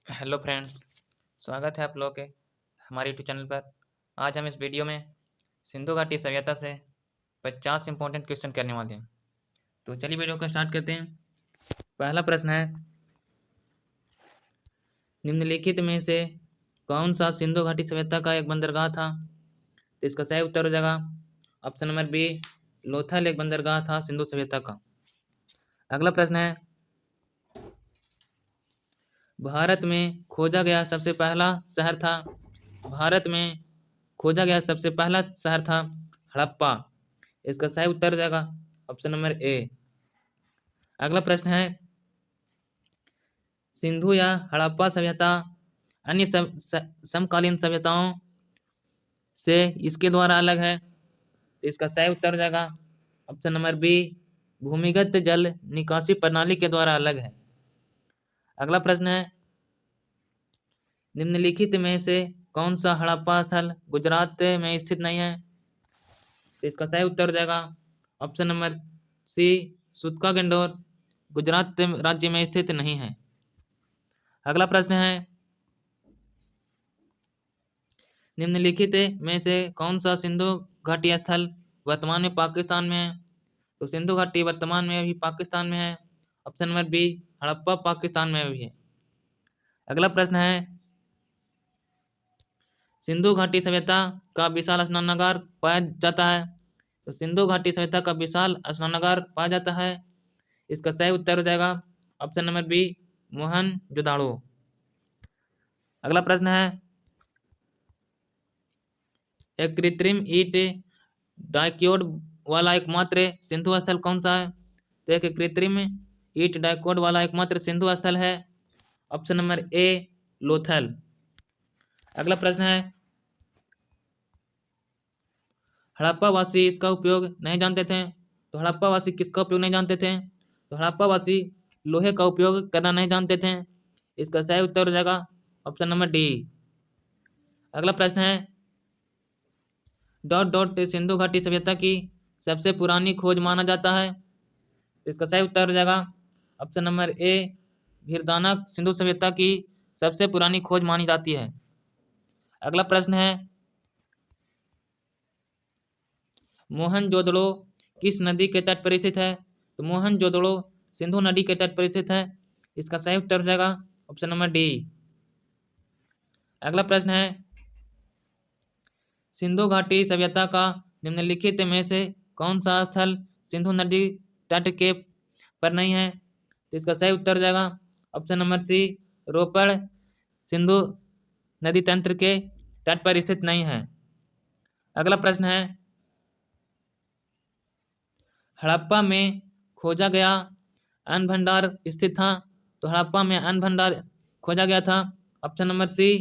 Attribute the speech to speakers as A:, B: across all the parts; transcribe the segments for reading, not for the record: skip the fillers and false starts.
A: Hello friends, स्वागत है आप लोगों के हमारे यूट्यूब चैनल पर। आज हम इस वीडियो में सिंधु घाटी सभ्यता से 50 इंपॉर्टेंट क्वेश्चन करने वाले हैं। तो चलिए वीडियो को स्टार्ट करते हैं। पहला प्रश्न है, निम्नलिखित में से कौन सा सिंधु घाटी सभ्यता का एक बंदरगाह था? तो इसका सही उत्तर हो जाएगा ऑप्शन नंबर बी, लोथल एक बंदरगाह था सिंधु सभ्यता का। अगला प्रश्न है, भारत में खोजा गया सबसे पहला शहर था। भारत में खोजा गया सबसे पहला शहर था हड़प्पा। इसका सही उत्तर हो जाएगा ऑप्शन नंबर ए। अगला प्रश्न है, सिंधु या हड़प्पा सभ्यता अन्य समकालीन सभ्यताओं से इसके द्वारा अलग है। तो इसका सही उत्तर हो जाएगा ऑप्शन नंबर बी, भूमिगत जल निकासी प्रणाली के द्वारा अलग है। अगला प्रश्न है, निम्नलिखित में से कौन सा हड़प्पा स्थल गुजरात में स्थित नहीं है? तो इसका सही उत्तर हो जाएगा ऑप्शन नंबर सी, सूतका गंडोर गुजरात राज्य में स्थित नहीं है। अगला प्रश्न है, निम्नलिखित में से कौन सा सिंधु घाटी स्थल वर्तमान में पाकिस्तान में है? तो सिंधु घाटी वर्तमान में भी पाकिस्तान में है। Option number B, Harappa Pakistan में भी है। अगला प्रश्न है, सिंधु घाटी सभ्यता का विशाल स्नानागार पाया जाता है। तो सिंधु घाटी सभ्यता का विशाल स्नानागार पाया जाता है। इसका सही उत्तर हो जाएगा ऑप्शन नंबर बी, मोहनजोदाड़ो। अगला प्रश्न है, एक कृत्रिम ईंट डाइकोड वाला एकमात्र सिंधु स्थल कौन सा है? तो एक कृत्रिम ईंट डाइकोड वाला एकमात्र सिंधु स्थल है ऑप्शन नंबर ए, लोथल। अगला प्रश्न है, हड़प्पा वासी इसका उपयोग नहीं जानते थे। तो हड़प्पा वासी किसका उपयोग नहीं जानते थे? तो हड़प्पा वासी लोहे का उपयोग करना नहीं जानते थे। इसका सही उत्तर हो जाएगा ऑप्शन नंबर डी। अगला प्रश्न है, डॉट डॉट सिंधु घाटी सभ्यता की सबसे पुरानी खोज माना जाता है। इसका सही उत्तर हो जाएगा ऑप्शन नंबर ए, भीरदाना सिंधु सभ्यता की सबसे पुरानी खोज मानी जाती है। अगला प्रश्न है, मोहनजोदड़ो किस नदी के तट पर स्थित है? तो मोहनजोदड़ो सिंधु नदी के तट पर स्थित है। इसका सही उत्तर हो जाएगा ऑप्शन नंबर डी। अगला प्रश्न है, सिंधु घाटी सभ्यता का निम्नलिखित में से कौन सा स्थल सिंधु नदी तट के पर नहीं है? तो इसका सही उत्तर हो जाएगा ऑप्शन नंबर सी, रोपड़ सिंधु नदी तंत्र के तट पर स्थित नहीं है। अगला प्रश्न है, हड़प्पा में खोजा गया अन्न भंडार स्थित था। तो हड़प्पा में अन्न भंडार खोजा गया था ऑप्शन नंबर सी,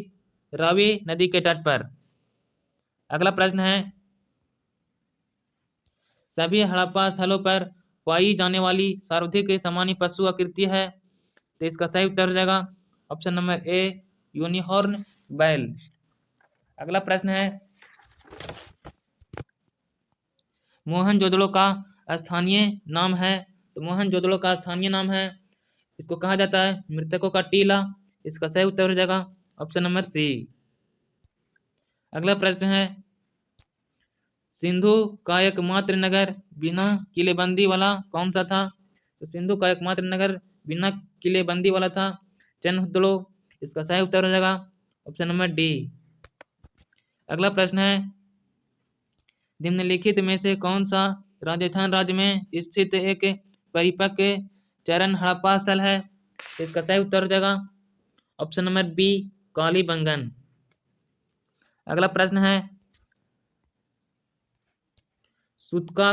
A: रावी नदी के तट पर। अगला प्रश्न है, सभी हड़प्पा स्थलों पर पाई जाने वाली सर्वाधिक सामान्य पशु आकृति है। तो इसका सही उत्तर हो जाएगा ऑप्शन नंबर ए, यूनिहॉर्न बैल। अगला प्रश्न है, मोहनजोदड़ो का स्थानीय नाम है। तो मोहनजोदड़ो का स्थानीय नाम है, इसको कहा जाता है मृतकों का टीला। इसका सही उत्तर हो जाएगा ऑप्शन नंबर सी। अगला प्रश्न है, सिंधु का एकमात्र नगर बिना किलेबंदी वाला कौन सा था? तो सिंधु का एकमात्र नगर बिना किलेबंदी वाला था चन्हुदड़ो। इसका सही उत्तर हो जाएगा ऑप्शन नंबर डी। अगला प्रश्न है, निम्नलिखित में से कौन सा राजस्थान राज्य में स्थित एक परिपक्व चरण हड़प्पा स्थल है? इसका सही उत्तर हो जाएगा ऑप्शन नंबर बी, कालीबंगन। अगला प्रश्न है, सूतका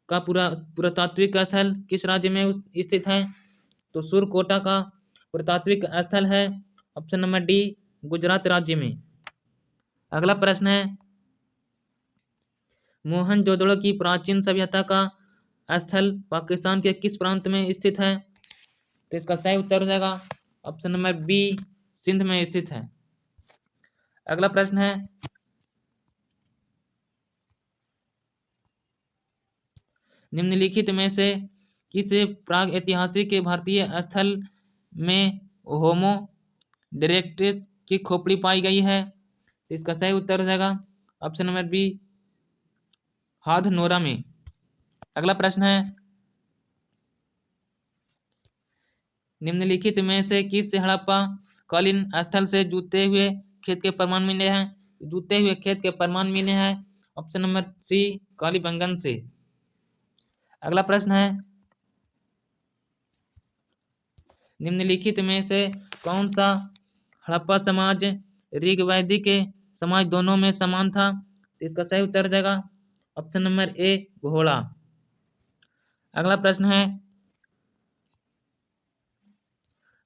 A: का पुरातात्विक स्थल किस राज्य में स्थित है? तो सुरकोटा का पुरातात्विक स्थल है ऑप्शन नंबर डी, गुजरात राज्य में। अगला प्रश्न है, मोहनजोदड़ो की प्राचीन सभ्यता का स्थल पाकिस्तान के किस प्रांत में स्थित है? तो इसका सही उत्तर हो जाएगा ऑप्शन नंबर बी, सिंध में स्थित है। अगला प्रश्न है, निम्नलिखित में से किस प्राग ऐतिहासिक भारतीय स्थल में होमो डायरेक्ट की खोपड़ी पाई गई है। तो इसका सही उत्तर हो जाएगा ऑप्शन नंबर बी, हाथनोरा में। अगला प्रश्न है, निम्नलिखित में से किस हड़प्पा कालीन स्थल से जूते हुए खेत के प्रमाण मिले हैं? जूते हुए खेत के प्रमाण मिले हैं ऑप्शन नंबर सी, कालीबंगन से। अगला प्रश्न है, निम्नलिखित में से कौन सा हड़प्पा समाज ऋग वैदिक के समाज दोनों में समान था? तो इसका सही उत्तर हो जाएगा ऑप्शन नंबर ए, घोड़ा। अगला प्रश्न है,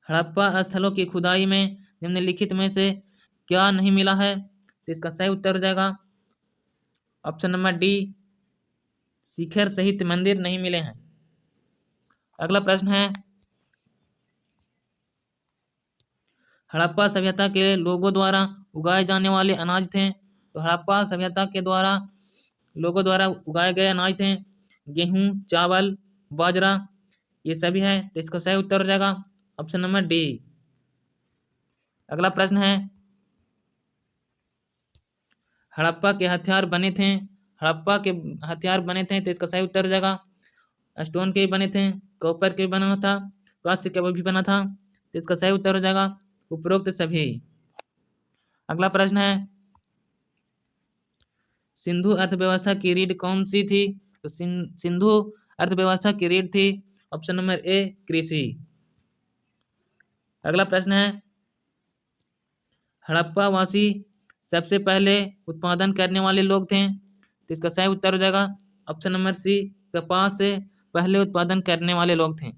A: हड़प्पा स्थलों की खुदाई में निम्नलिखित में से क्या नहीं मिला है? तो इसका सही उत्तर हो जाएगा ऑप्शन नंबर डी, शिखर सहित मंदिर नहीं मिले हैं। अगला प्रश्न है, हड़प्पा सभ्यता के लोगों द्वारा उगाए जाने वाले अनाज थे। तो हड़प्पा सभ्यता के द्वारा लोगों द्वारा उगाए गए अनाज थे गेहूं, चावल, बाजरा, ये सभी है। तो इसका सही उत्तर हो जाएगा ऑप्शन नंबर डी। अगला प्रश्न है, हड़प्पा के हथियार बने थे। हड़प्पा के हथियार बने थे, तो इसका सही उत्तर हो जाएगा स्टोन के भी बने थे, कॉपर के भी बना था, कांस्य के भी बना था। तो इसका सही उत्तर हो जाएगा उपरोक्त सभी। अगला प्रश्न है, सिंधु अर्थव्यवस्था की रीढ़ कौन सी थी? तो सिंधु अर्थव्यवस्था की रीढ़ थी ऑप्शन नंबर ए, कृषि। अगला प्रश्न है, हड़प्पा वासी सबसे पहले उत्पादन करने वाले लोग थे। तो इसका सही उत्तर हो जाएगा ऑप्शन नंबर सी, कपास से पहले उत्पादन करने वाले लोग थे।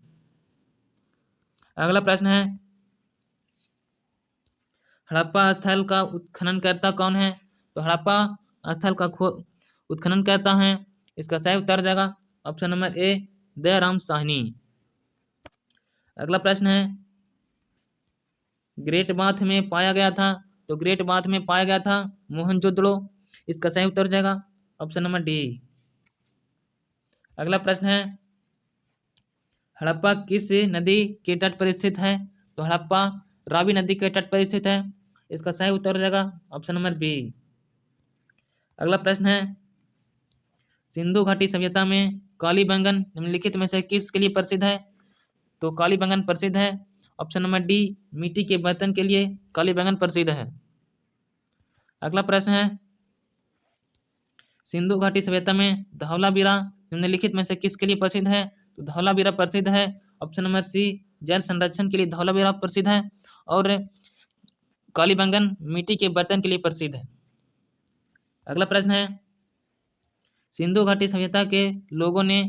A: अगला प्रश्न है, हड़प्पा स्थल का उत्खननकर्ता कौन है? तो हड़प्पा स्थल का उत्खननकर्ता है, इसका सही उत्तर हो जाएगा option number A, Dayaram Sahni. अगला प्रश्न है, ग्रेट बाथ में पाया गया था। तो ग्रेट बाथ में पाया गया था मोहनजोदड़ो, इसका सही उत्तर हो जाएगा ऑप्शन नंबर डी। अगला प्रश्न है, हड़प्पा किस नदी के तट पर स्थित है? तो हड़प्पा रावी नदी के तट पर स्थित है, इसका सही उत्तर हो जाएगा ऑप्शन नंबर बी। अगला प्रश्न है, सिंधु घाटी सभ्यता में कालीबंगन निम्नलिखित में से किसके लिए प्रसिद्ध है? तो कालीबंगन प्रसिद्ध है ऑप्शन नंबर डी, मिट्टी के बर्तन के लिए कालीबंगन प्रसिद्ध है। अगला प्रश्न है, सिंधु घाटी सभ्यता में धौलावीरा निम्नलिखित में से किसके लिए प्रसिद्ध है? तो धौलावीरा प्रसिद्ध है ऑप्शन नंबर सी, जल संरक्षण के लिए धौलावीरा प्रसिद्ध है, और कालीबंगन मिट्टी के बर्तन के लिए प्रसिद्ध है। अगला प्रश्न है, सिंधु घाटी सभ्यता के लोगों ने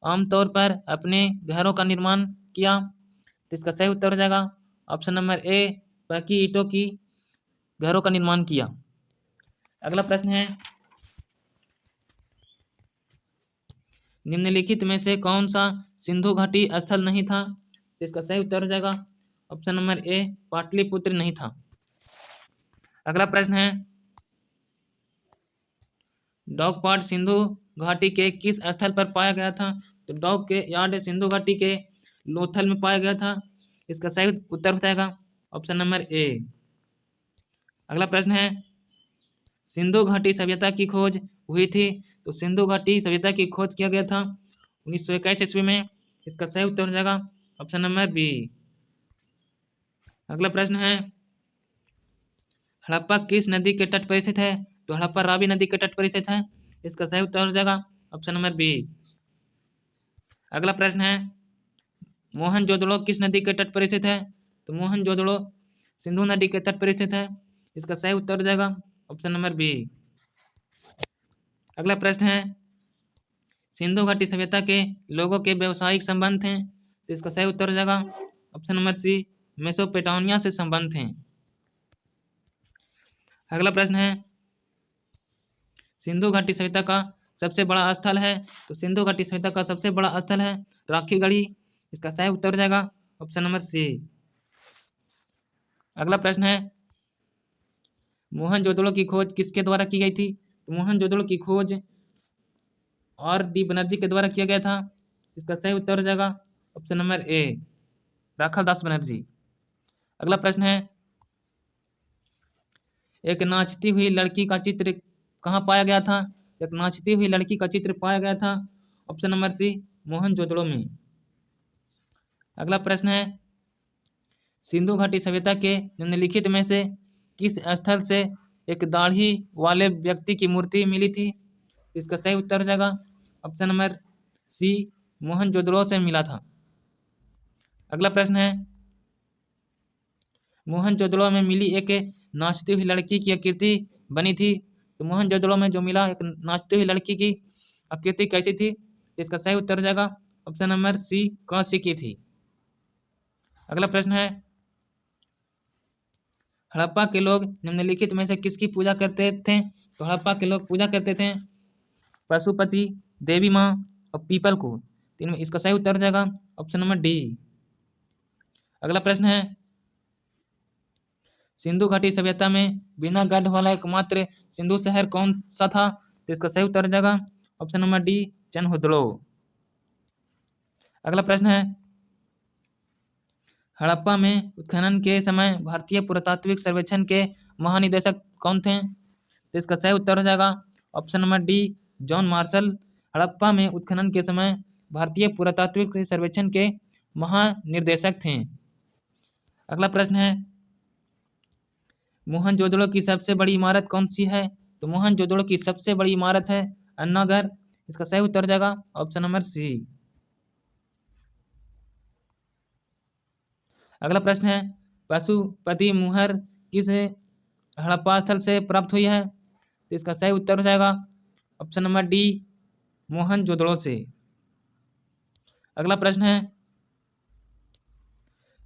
A: आमतौर पर अपने घरों का निर्माण किया। तो इसका सही उत्तर हो जाएगा ऑप्शन नंबर ए, पक्की ईंटों की घरों का निर्माण किया। अगला प्रश्न है, निम्नलिखित में से कौन सा सिंधु घाटी स्थल नहीं था? तो इसका सही उत्तर हो जाएगा ऑप्शन नंबर ए, पाटलिपुत्र नहीं था। अगला प्रश्न है, डॉग पार्ट सिंधु घाटी के किस स्थल पर पाया गया था? तो डॉग के यार्ड सिंधु घाटी के लोथल में पाया गया था, इसका सही उत्तर हो जाएगा ऑप्शन नंबर ए। अगला प्रश्न है, सिंधु घाटी सभ्यता की खोज हुई थी। तो सिंधु घाटी सभ्यता की खोज किया गया था 1921 ईस्वी में, इसका सही उत्तर हो जाएगा ऑप्शन नंबर बी। अगला प्रश्न है, हड़प्पा किस नदी के तट पर स्थित है? तो हड़प्पा रावी नदी के तट पर स्थित है, इसका सही उत्तर हो जाएगा ऑप्शन नंबर बी। अगला प्रश्न है, मोहनजोदड़ो किस नदी के तट पर स्थित है? तो मोहनजोदड़ो सिंधु नदी के तट पर स्थित है, इसका सही उत्तर हो जाएगा ऑप्शन नंबर बी। अगला प्रश्न है, सिंधु घाटी सभ्यता के लोगों के व्यवसायिक संबंध थे। तो इसका सही उत्तर हो जाएगा ऑप्शन नंबर सी, मेसोपोटामिया से संबंध थे। अगला प्रश्न है, सिंधु घाटी सभ्यता का सबसे बड़ा स्थल है। तो सिंधु घाटी सभ्यता का सबसे बड़ा स्थल है राखीगढ़ी, इसका सही उत्तर हो जाएगा ऑप्शन नंबर सी। अगला प्रश्न है, मोहनजोदड़ो की खोज किसके द्वारा की गई थी? तो मोहनजोदड़ो की खोज और डी बनर्जी के द्वारा किया गया था, इसका सही उत्तर हो जाएगा ऑप्शन नंबर ए, राखाल दास बनर्जी। अगला प्रश्न है, एक नाचती हुई लड़की का चित्र कहाँ पाया गया था? एक नाचती हुई लड़की का चित्र पाया गया था ऑप्शन नंबर सी, मोहनजोदड़ो में। अगला प्रश्न है, सिंधु घाटी सभ्यता के निम्नलिखित में से किस स्थल से एक दाढ़ी वाले व्यक्ति की मूर्ति मिली थी? इसका सही उत्तर हो जाएगा ऑप्शन नंबर सी, मोहनजोदड़ो से मिला था। अगला प्रश्न है, मोहनजोदड़ो में मिली एक नाचती हुई लड़की की आकृति बनी थी। तो मोहनजोदड़ो में जो मिला एक नाचती हुई लड़की की आकृति कैसी थी? इसका सही उत्तर हो जाएगा ऑप्शन नंबर सी, कांस्य की थी। अगला प्रश्न है, हड़प्पा के लोग निम्नलिखित में से किसकी पूजा करते थे? तो हड़प्पा के लोग पूजा करते थे पशुपति, देवी माँ और पीपल को। इनमें इसका सही उत्तर हो जाएगा ऑप्शन नंबर डी। अगला प्रश्न है, सिंधु घाटी सभ्यता में बिना गढ़ वाला एकमात्र सिंधु शहर कौन सा था? तो इसका सही उत्तर हो जाएगा ऑप्शन नंबर डी, चनहुदड़ो। अगला प्रश्न है, हड़प्पा में उत्खनन के समय भारतीय पुरातात्विक सर्वेक्षण के महानिदेशक कौन थे? तो इसका सही उत्तर हो जाएगा option number D, John Marshall. Harappa में उत्खनन के समय भारतीय पुरातात्विक सर्वेक्षण के महानिर्देशक थे। अगला प्रश्न है, मोहनजोदड़ो की सबसे बड़ी इमारत कौन सी है? तो मोहनजोदड़ो की सबसे बड़ी इमारत है अन्नागर। इसका सही उत्तर हो जाएगा ऑप्शन नंबर सी। अगला प्रश्न है, पशुपति मुहर किस हड़प्पा स्थल से प्राप्त हुई है? तो इसका सही उत्तर हो जाएगा ऑप्शन नंबर डी, मोहनजोदड़ो से। अगला प्रश्न है,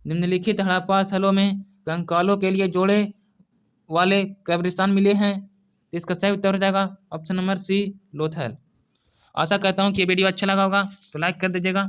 A: निम्नलिखित हड़प्पा स्थलों में कंकालों के लिए जोड़े वाले कब्रिस्तान मिले हैं। इसका सही उत्तर हो जाएगा ऑप्शन नंबर सी, लोथल। आशा करता हूँ कि ये वीडियो अच्छा लगा होगा तो लाइक कर दीजिएगा।